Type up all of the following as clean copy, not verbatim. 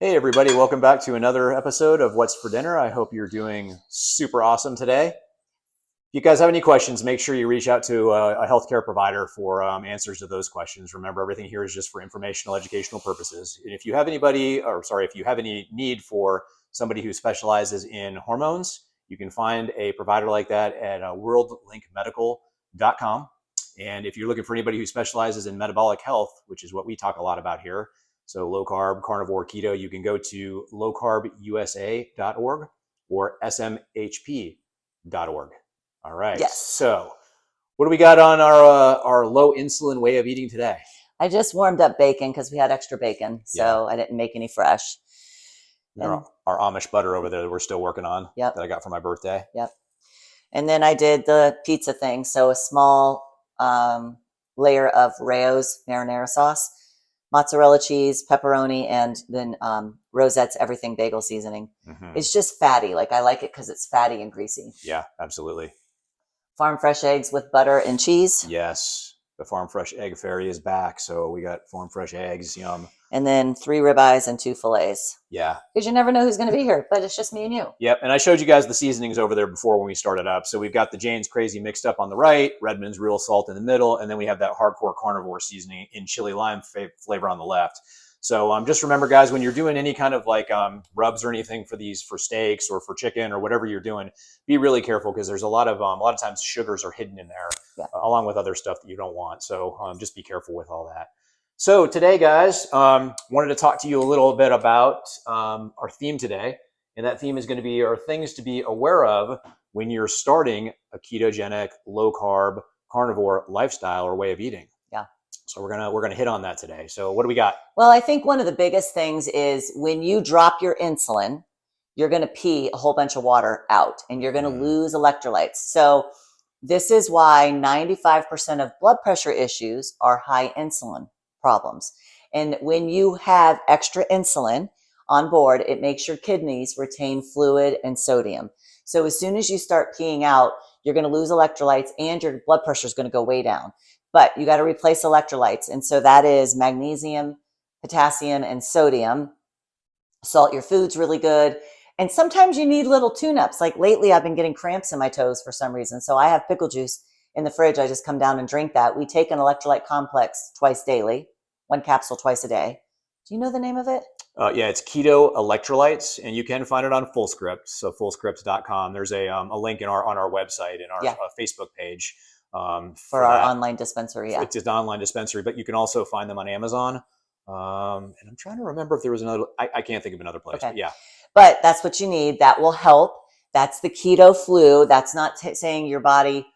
Hey everybody, welcome back to another episode of What's for Dinner. I hope you're doing super awesome today. If you guys have any questions, make sure you reach out to a healthcare provider for answers to those questions. Remember, everything here is just for informational, educational purposes. And if you have if you have any need for somebody who specializes in hormones, you can find a provider like that at worldlinkmedical.com. And if you're looking for anybody who specializes in metabolic health, which is what we talk a lot about here, so low carb, carnivore, keto, you can go to lowcarbusa.org or smhp.org. All right. Yes. So, what do we got on our low insulin way of eating today? I just warmed up bacon because we had extra bacon, so I didn't make any fresh. Our Amish butter over there that we're still working on. Yep. That I got for my birthday. Yep. And then I did the pizza thing. So a small layer of Rayo's marinara sauce, mozzarella cheese, pepperoni, and then Rosette's everything bagel seasoning. Mm-hmm. It's just fatty. Like I like it because it's fatty and greasy. Yeah, absolutely. Farm fresh eggs with butter and cheese. Yes. The Farm Fresh Egg Fairy is back. So we got Farm Fresh eggs. Yum. And then 3 ribeyes and 2 fillets. Yeah. Because you never know who's going to be here, but it's just me and you. Yep. And I showed you guys the seasonings over there before when we started up. So we've got the Jane's Crazy mixed up on the right, Redmond's Real Salt in the middle, and then we have that hardcore carnivore seasoning in chili lime flavor on the left. So just remember, guys, when you're doing any kind of like rubs or anything for steaks or for chicken or whatever you're doing, be really careful because there's a lot of times sugars are hidden in there along with other stuff that you don't want. So just be careful with all that. So today, guys, wanted to talk to you a little bit about our theme today. And that theme is going to be our things to be aware of when you're starting a ketogenic, low carb, carnivore lifestyle or way of eating. Yeah. So we're gonna hit on that today. So what do we got? Well, I think one of the biggest things is when you drop your insulin, you're going to pee a whole bunch of water out and you're going to lose electrolytes. So this is why 95% of blood pressure issues are high insulin problems. And when you have extra insulin on board, it makes your kidneys retain fluid and sodium. So as soon as you start peeing out, you're going to lose electrolytes and your blood pressure is going to go way down. But you got to replace electrolytes. And so that is magnesium, potassium, and sodium. Salt your foods really good. And sometimes you need little tune-ups. Like lately, I've been getting cramps in my toes for some reason. So I have pickle juice in the fridge. I just come down and drink that. We take an electrolyte complex twice daily, 1 capsule twice a day. Do you know the name of it? Yeah, it's Keto Electrolytes, and you can find it on Fullscript. So fullscript.com. There's a link on our website and our Facebook page. For our online dispensary. Yeah. It's an online dispensary, but you can also find them on Amazon. And I'm trying to remember if there was another, I can't think of another place, okay. But yeah. But that's what you need. That will help. That's the keto flu. That's not saying your body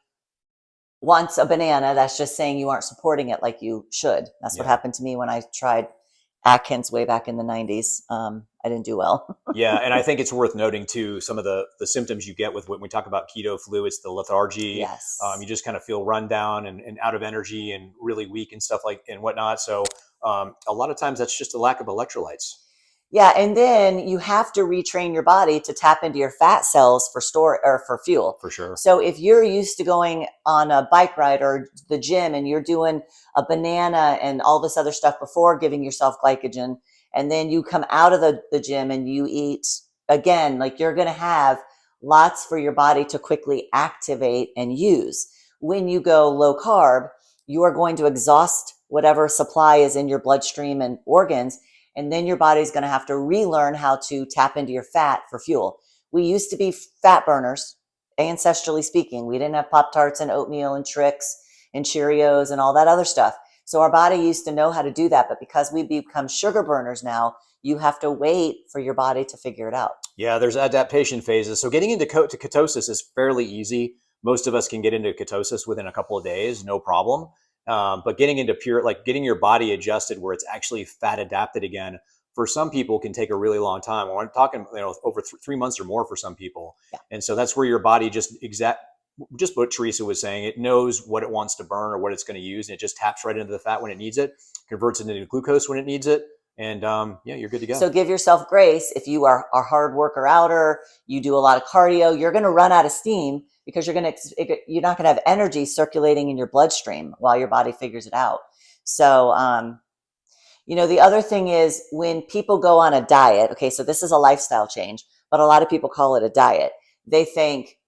wants a banana. That's just saying you aren't supporting it like you should. That's what happened to me when I tried Atkins way back in the 90s. I didn't do well. Yeah. And I think it's worth noting too, some of the symptoms you get with when we talk about keto flu, it's the lethargy. Yes. You just kind of feel run down and out of energy and really weak and stuff and whatnot. So a lot of times that's just a lack of electrolytes. Yeah, and then you have to retrain your body to tap into your fat cells for for fuel. For sure. So if you're used to going on a bike ride or the gym and you're doing a banana and all this other stuff before giving yourself glycogen, and then you come out of the gym and you eat again, like you're going to have lots for your body to quickly activate and use. When you go low carb, you are going to exhaust whatever supply is in your bloodstream and organs. And then your body's going to have to relearn how to tap into your fat for fuel. We used to be fat burners, ancestrally speaking. We didn't have Pop-Tarts and oatmeal and Trix and Cheerios and all that other stuff. So our body used to know how to do that. But because we become sugar burners now, you have to wait for your body to figure it out. Yeah, there's adaptation phases. So getting into ketosis is fairly easy. Most of us can get into ketosis within a couple of days, no problem. But getting into getting your body adjusted where it's actually fat adapted again, for some people can take a really long time. We're talking, over 3 months or more for some people. Yeah. And so that's where your body just what Teresa was saying, it knows what it wants to burn or what it's going to use. And it just taps right into the fat when it needs it, converts it into glucose when it needs it. And you're good to go. So give yourself grace. If you are a hard worker outer, you do a lot of cardio, you're going to run out of steam because you're not going to have energy circulating in your bloodstream while your body figures it out. So The other thing is when people go on a diet, okay, so this is a lifestyle change, but a lot of people call it a diet. They think,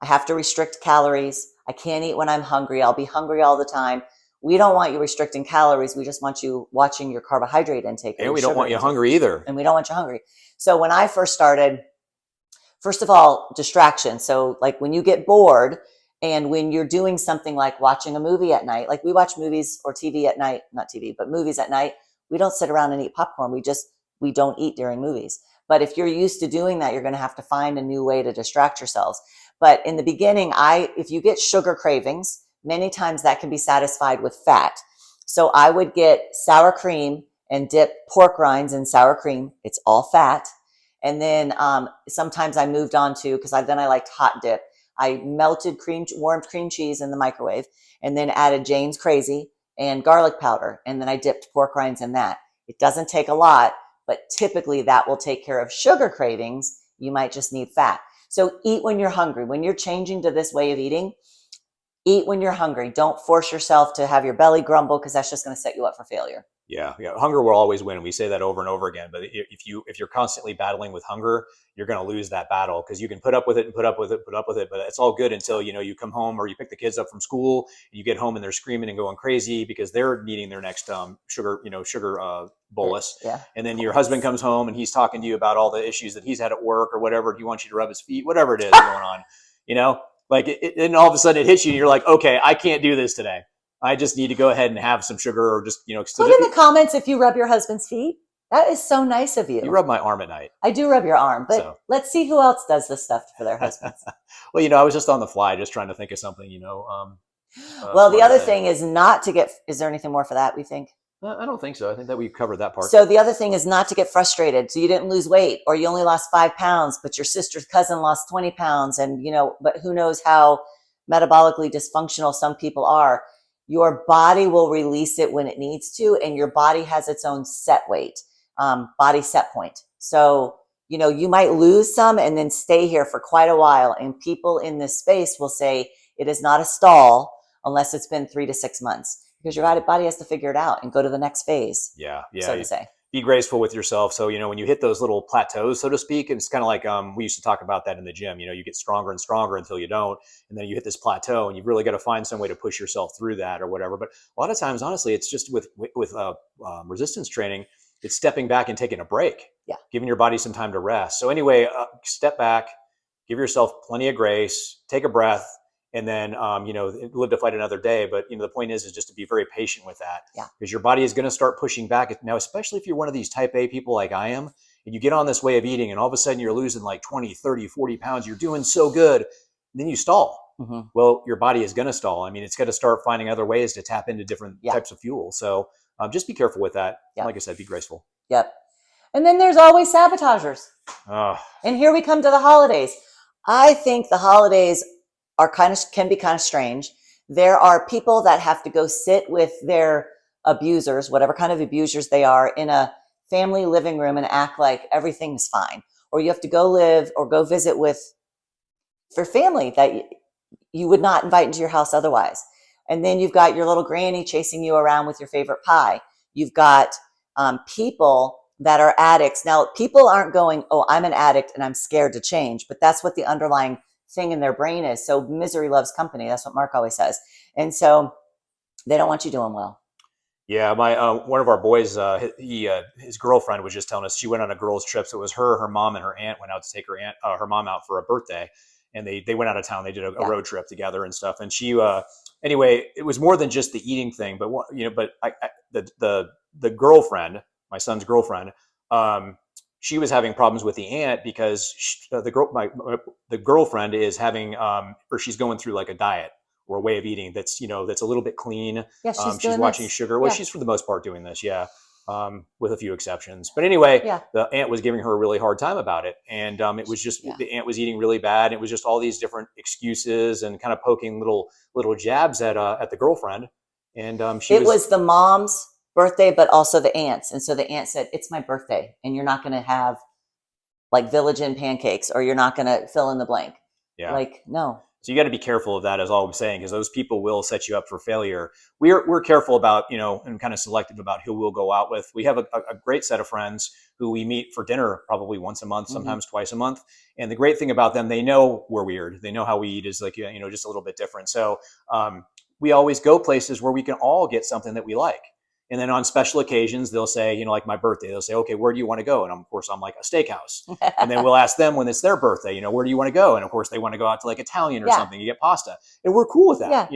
I have to restrict calories. I can't eat when I'm hungry. I'll be hungry all the time. We don't want you restricting calories. We just want you watching your carbohydrate intake. And we don't want you hungry either. And we don't want you hungry. So when I first started, first of all, distraction. So like when you get bored and when you're doing something like watching a movie at night, like we watch movies or TV at night, not TV, but movies at night, we don't sit around and eat popcorn. We don't eat during movies. But if you're used to doing that, you're going to have to find a new way to distract yourselves. But in the beginning, if you get sugar cravings, many times that can be satisfied with fat. So I would get sour cream and dip pork rinds in sour cream. It's all fat. And then sometimes I moved on to, because then I liked hot dip. I melted warmed cream cheese in the microwave and then added Jane's Crazy and garlic powder. And then I dipped pork rinds in that. It doesn't take a lot, but typically that will take care of sugar cravings. You might just need fat. So eat when you're hungry. When you're changing to this way of eating, eat when you're hungry. Don't force yourself to have your belly grumble because that's just going to set you up for failure. Yeah. Hunger will always win. We say that over and over again. But if you're constantly battling with hunger, you're going to lose that battle because you can put up with it and put up with it. But it's all good until you come home or you pick the kids up from school. And you get home and they're screaming and going crazy because they're needing their next sugar bolus. Yeah. And then your husband comes home and he's talking to you about all the issues that he's had at work or whatever. He wants you to rub his feet, whatever it is going on. Like and all of a sudden it hits you and you're like, okay, I can't do this today. I just need to go ahead and have some sugar or just, put in the comments if you rub your husband's feet. That is so nice of you. You rub my arm at night. I do rub your arm, but let's see who else does this stuff for their husbands. Well, I was just on the fly, just trying to think of something, well, the other thing is not to get, is there anything more for that, we think? I don't think so. I think that we've covered that part. So the other thing is not to get frustrated. So you didn't lose weight or you only lost 5 pounds, but your sister's cousin lost 20 pounds. And, but who knows how metabolically dysfunctional some people are. Your body will release it when it needs to, and your body has its own set weight, body set point. So, you might lose some and then stay here for quite a while. And people in this space will say it is not a stall unless it's been 3 to 6 months because your body has to figure it out and go to the next phase. Yeah. So to say. Be graceful with yourself. So, when you hit those little plateaus, so to speak, it's kind of like we used to talk about that in the gym. You get stronger and stronger until you don't. And then you hit this plateau and you've really got to find some way to push yourself through that or whatever. But a lot of times, honestly, it's just with resistance training, it's stepping back and taking a break. Yeah. Giving your body some time to rest. So anyway, step back, give yourself plenty of grace, take a breath. And then, live to fight another day. But, the point is just to be very patient with that. Yeah. Because your body is going to start pushing back. Now, especially if you're one of these type A people like I am, and you get on this way of eating and all of a sudden you're losing like 20, 30, 40 pounds, you're doing so good, then you stall. Mm-hmm. Well, your body is going to stall. I mean, it's got to start finding other ways to tap into different types of fuel. So just be careful with that. Yeah. Like I said, be graceful. Yep. And then there's always sabotagers. And here we come to the holidays. I think the holidays can be kind of strange. There are people that have to go sit with their abusers, whatever kind of abusers they are, in a family living room and act like everything is fine. Or you have to go live or go visit for family that you would not invite into your house otherwise. And then you've got your little granny chasing you around with your favorite pie. You've got people that are addicts. Now, people aren't going, oh, I'm an addict and I'm scared to change, but that's what the underlying thing in their brain is. So misery loves company. That's what Mark always says. And so they don't want you doing well. Yeah. My, one of our boys, his girlfriend was just telling us she went on a girls trip. So it was her mom and her aunt went out to take her mom out for a birthday, and they went out of town. They did a road trip together and stuff. And she, anyway, it was more than just the eating thing, but the girlfriend, my son's girlfriend, she was having problems with the aunt because the girlfriend is having, or she's going through like a diet or a way of eating that's a little bit clean. Yeah, she's watching sugar. Well, she's for the most part doing this. Yeah. With a few exceptions, but anyway, the aunt was giving her a really hard time about it. And, it was just, the aunt was eating really bad. It was just all these different excuses and kind of poking little jabs at the girlfriend. And, it was the mom's birthday, but also the aunt's. And so the aunt said, it's my birthday and you're not going to have like Village Inn pancakes, or you're not going to fill in the blank. Yeah. Like, no. So you got to be careful of that, is all I'm saying, because those people will set you up for failure. We're careful about, and kind of selective about who we'll go out with. We have a great set of friends who we meet for dinner probably once a month, sometimes twice a month. And the great thing about them, they know we're weird. They know how we eat is like, just a little bit different. So we always go places where we can all get something that we like. And then on special occasions, they'll say, like my birthday, they'll say, okay, where do you want to go? And of course, I'm like, a steakhouse. And then we'll ask them when it's their birthday, where do you want to go? And of course, they want to go out to like Italian or something. You get pasta. And we're cool with that,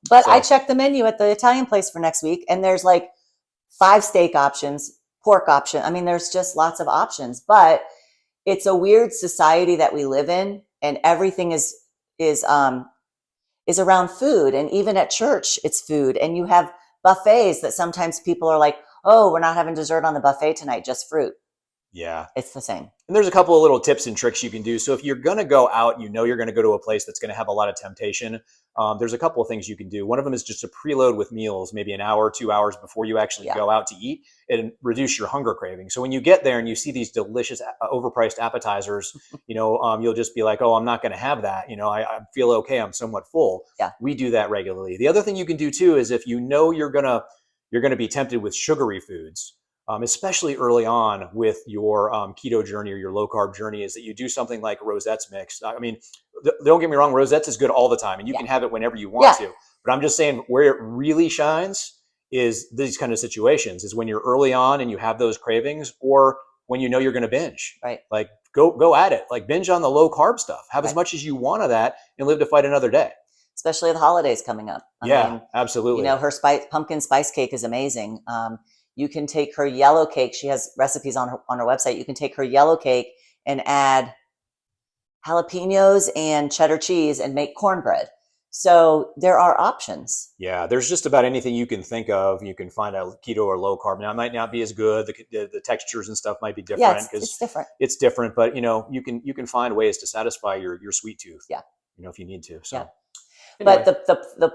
But I checked the menu at the Italian place for next week, and there's like 5 steak options, pork option. I mean, there's just lots of options. But it's a weird society that we live in, and everything is around food. And even at church, it's food. And you have buffets that sometimes people are like, oh, we're not having dessert on the buffet tonight, just fruit. Yeah. It's the same. And there's a couple of little tips and tricks you can do. So if you're going to go out, you're going to go to a place that's going to have a lot of temptation. There's a couple of things you can do. One of them is just to preload with meals, maybe an hour, 2 hours before you actually go out to eat, and reduce your hunger craving. So when you get there and you see these delicious, overpriced appetizers, you'll just be like, oh, I'm not going to have that. I feel okay. I'm somewhat full. Yeah. We do that regularly. The other thing you can do too is if you're going to be tempted with sugary foods, especially early on with your keto journey or your low carb journey, is that you do something like Rosette's mix. I mean, don't get me wrong, Rosette's is good all the time, and you can have it whenever you want to. But I'm just saying where it really shines is these kind of situations, is when you're early on and you have those cravings, or when you're going to binge. Right. Like go at it. Like binge on the low carb stuff. Have as much as you want of that, and live to fight another day. Especially the holidays coming up. I mean, absolutely. Her pumpkin spice cake is amazing. You can take her yellow cake. She has recipes on her website. You can take her yellow cake and add jalapenos and cheddar cheese and make cornbread. So there are options. Yeah, there's just about anything you can think of. You can find a keto or low carb. Now, it might not be as good. The textures and stuff might be different. Yeah, it's different. It's different, but you can find ways to satisfy your sweet tooth. Yeah, if you need to. So, anyway. But the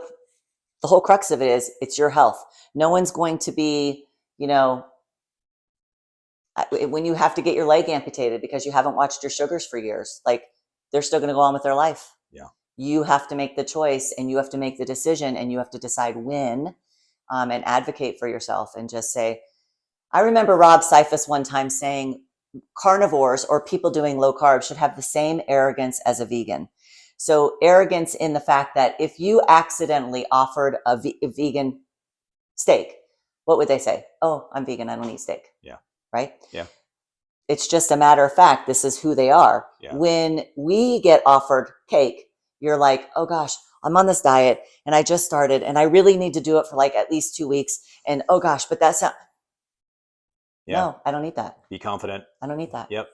whole crux of it is it's your health. No one's going to be, when you have to get your leg amputated because you haven't watched your sugars for years, like they're still going to go on with their life. Yeah. You have to make the choice, and you have to make the decision, and you have to decide when, and advocate for yourself, and just say, I remember Rob Seifus one time saying carnivores or people doing low carb should have the same arrogance as a vegan. So arrogance in the fact that if you accidentally offered a vegan steak, what would they say? Oh, I'm vegan. I don't eat steak. Yeah. Right? Yeah. It's just a matter of fact. This is who they are. Yeah. When we get offered cake, you're like, oh gosh, I'm on this diet and I just started and I really need to do it for like at least 2 weeks. And oh gosh, but that's not. Yeah. No, I don't eat that. Be confident. I don't eat that. Yep.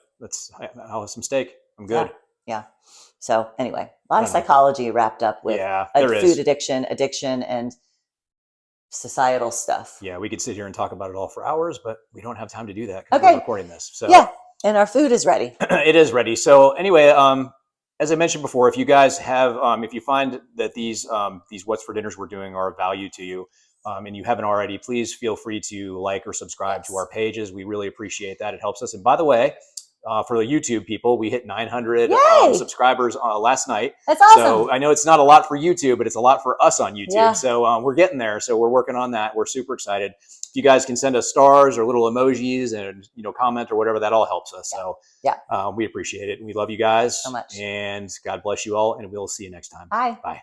I'll have some steak. I'm good. Yeah. So anyway, a lot of psychology wrapped up with food addiction, and societal stuff. Yeah, we could sit here and talk about it all for hours, but we don't have time to do that because we're recording this. So and our food is ready. It is ready. So anyway, as I mentioned before, if you guys have, if you find that these What's for Dinners we're doing are of value to you, and you haven't already, please feel free to like or subscribe to our pages. We really appreciate that. It helps us. And by the way, for the YouTube people, we hit 900 subscribers last night. That's awesome. So I know it's not a lot for YouTube, but it's a lot for us on YouTube. Yeah. So we're getting there. So we're working on that. We're super excited. If you guys can send us stars or little emojis and comment or whatever, that all helps us. Yeah. So we appreciate it. We love you guys so much. And God bless you all. And we'll see you next time. Bye. Bye.